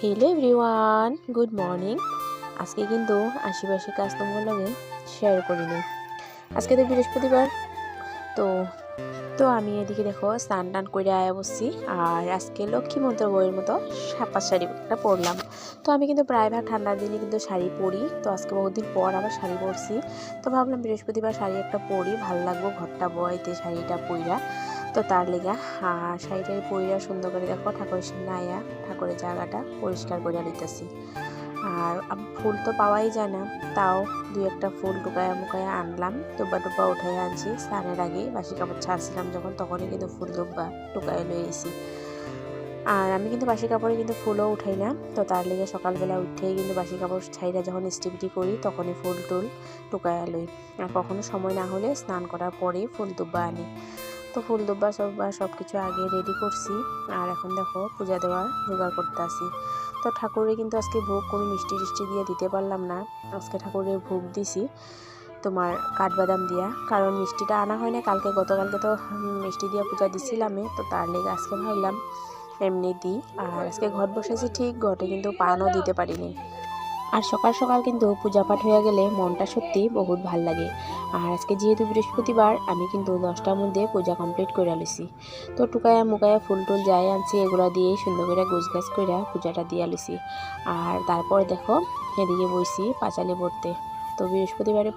Hello everyone, good morning. আজকে কিন্তু আশেপাশে কাজ তোমার লগে শেয়ার করিনি। আজকে তো বৃহস্পতিবার, তো তো আমি এদিকে দেখো স্নান টান করে আয়া বসছি। আর আজকে লক্ষ্মী মন্ত্র বইয়ের মতো সাপা শাড়ি একটা পরলাম। তো আমি কিন্তু প্রায়ভাগ ঠান্ডার দিনে কিন্তু শাড়ি পরি, তো আজকে বহুদিন পর আবার শাড়ি পরছি। তো ভাবলাম বৃহস্পতিবার শাড়ি একটা পরি, ভালো লাগবো ঘরটা বইতে শাড়িটা পইরা। তো তার লেগা শাড়িটা পইরা সুন্দর করে দেখো ঠাকুরের সামনে আয়া ঠাকুরের জায়গাটা পরিষ্কার করে নিতেছি। আর ফুল তো পাওয়াই যায় না, তাও দুই একটা ফুল টুকায়া মুকায়া আনলাম। দুব্বা টুব্বা উঠাই আনছি স্নানের আগে, বাসি কাপড় ছাড়ছিলাম যখন তখনই কিন্তু ফুল দুব্বা টুকায় লয়ে এসি। আর আমি কিন্তু বাসি কাপড়ে কিন্তু ফুলও উঠাই না, তো তার লেগে সকালবেলা উঠেই কিন্তু বাসি কাপড় ছাইরা যখন স্টিপিটি করি তখনই ফুল টুল টুকায়া লই। আর কখনো সময় না হলে স্নান করার পরেই ফুল দুব্বা আনি। তো ফুল দুব্বা সব কিছু আগে রেডি করছি। আর এখন দেখো পূজা দেওয়ার জোগাড় করতে আসি। তো ঠাকুরের কিন্তু আজকে ভোগ কোনো মিষ্টি টিষ্টি দিয়ে দিতে পারলাম না। আজকে ঠাকুরের ভোগ দিছি তোমার কাঠবাদাম দিয়া, কারণ মিষ্টিটা আনা হয় না কালকে, গতকালকে তো মিষ্টি দিয়ে পূজা দিছিলামে। তো তার লেগে আজকে ভাবলাম এমনি দিই। আর আজকে ঘট বসেছি ঠিক, ঘটে কিন্তু পানও দিতে পারিনি। আর সকাল সকাল কিন্তু পূজা পাঠ হয়ে গেলে মনটা সত্যি বহুত ভাল লাগে। আর আজকে যেহেতু বৃহস্পতিবার, আমি কিন্তু 10টার মধ্যে পূজা কমপ্লিট করে লইছি। তো টুকায়া মুকায়া ফুল টুল যাই আনছি, এগুলো দিয়েই সুন্দর করে গোছগাছ করে পূজাটা দিয়ে লইছি। আর তারপর দেখো এদিকে বইছি পাঁচালি পড়তে। তো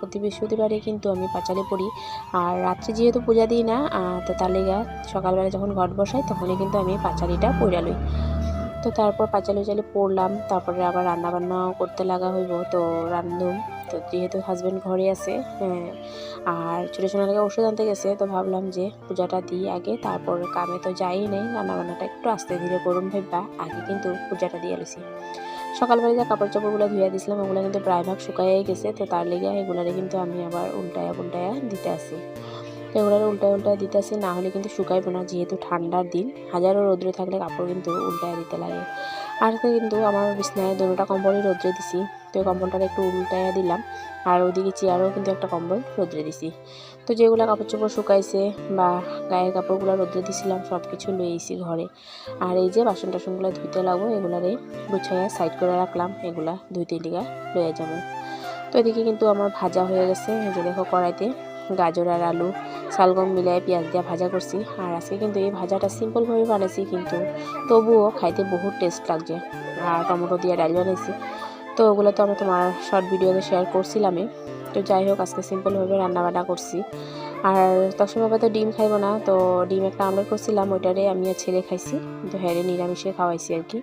প্রতি বৃহস্পতিবারে কিন্তু আমি পাঁচালি পড়ি। আর রাত্রে যেহেতু পূজা দিই না, তো তার লেগা সকালবেলা যখন ঘট বসাই তখনই কিন্তু আমি পাঁচালিটা পড়া লই। তো তারপর পাঁচালি পড়লাম, তারপরে আবার রান্না বান্নাও করতে লাগা হইব। তো রান্ধুম, তো যেহেতু হাজব্যান্ড ঘরে আছে, হ্যাঁ, আর ছোটো ছোটোকে ওষুধ আনতে গেছে, তো ভাবলাম যে পূজাটা দিই আগে, তারপর কামে তো যাই নেই, রান্না বান্নাটা একটু আস্তে ধীরে করুন ভাববা আগে কিন্তু পূজাটা দিয়ে লইছি। সকালবেলা যে কাপড় চাপড়গুলো ধুয়ে দিয়েছিলাম ওগুলো কিন্তু প্রায়ভাগ শুকাইয়াই গেছে, তো তার লেগে এগুলারে কিন্তু আমি আবার উল্টায়া দিতে আসি। তো এগুলো উল্টায় দিতেছি, না হলে কিন্তু শুকাইব না, যেহেতু ঠান্ডার দিন হাজারো রৌদ্র থাকলে কাপড় কিন্তু উল্টায় দিতে লাগে। আর কিন্তু আমার বিছনায় দুটোটা কম্বলই রৌদ্রে দিছি, তো এই কম্বলটা একটু উল্টায়া দিলাম। আর ওইদিকে চেয়ারও কিন্তু একটা কম্বল রৌদ্রে দিছি। তো যেগুলো কাপড় চোপড় শুকাইছে বা গায়ের কাপড়গুলো রৌদ্রে দিছিলাম সব কিছু লয়ে এসি ঘরে। আর এই যে বাসন টাসনগুলো ধুইতে লাগবো, এগুলারে গুছাইয়া সাইড করে রাখলাম, এগুলা ধুইতে লিগা লয়ে যাবো। তো এদিকে কিন্তু আমার ভাজা হয়ে গেছে, এই যে দেখো কড়াইতে গাজর আর আলু শালগম মিলাই পেঁয়াজ দিয়ে ভাজা করছি। আর আজকে কিন্তু এই ভাজাটা সিম্পলভাবে বানাইছি, কিন্তু তবুও খাইতে বহুত টেস্ট লাগছে। আর টমেটো দিয়ে ডাল বানাইছি, তো ওগুলো তো আমি তোমার শর্ট ভিডিওতে শেয়ার করছিলামই। তো যাই হোক আজকে সিম্পলভাবে রান্নাবান্না করছি। আর তার সময় তো ডিম খাইব না, তো ডিম একটা আমলেট করছিলাম, ওইটারে আমি আর ছেলে খাইছি, তো হ্যারে নিরামিষে খাওয়াইছি আর কি।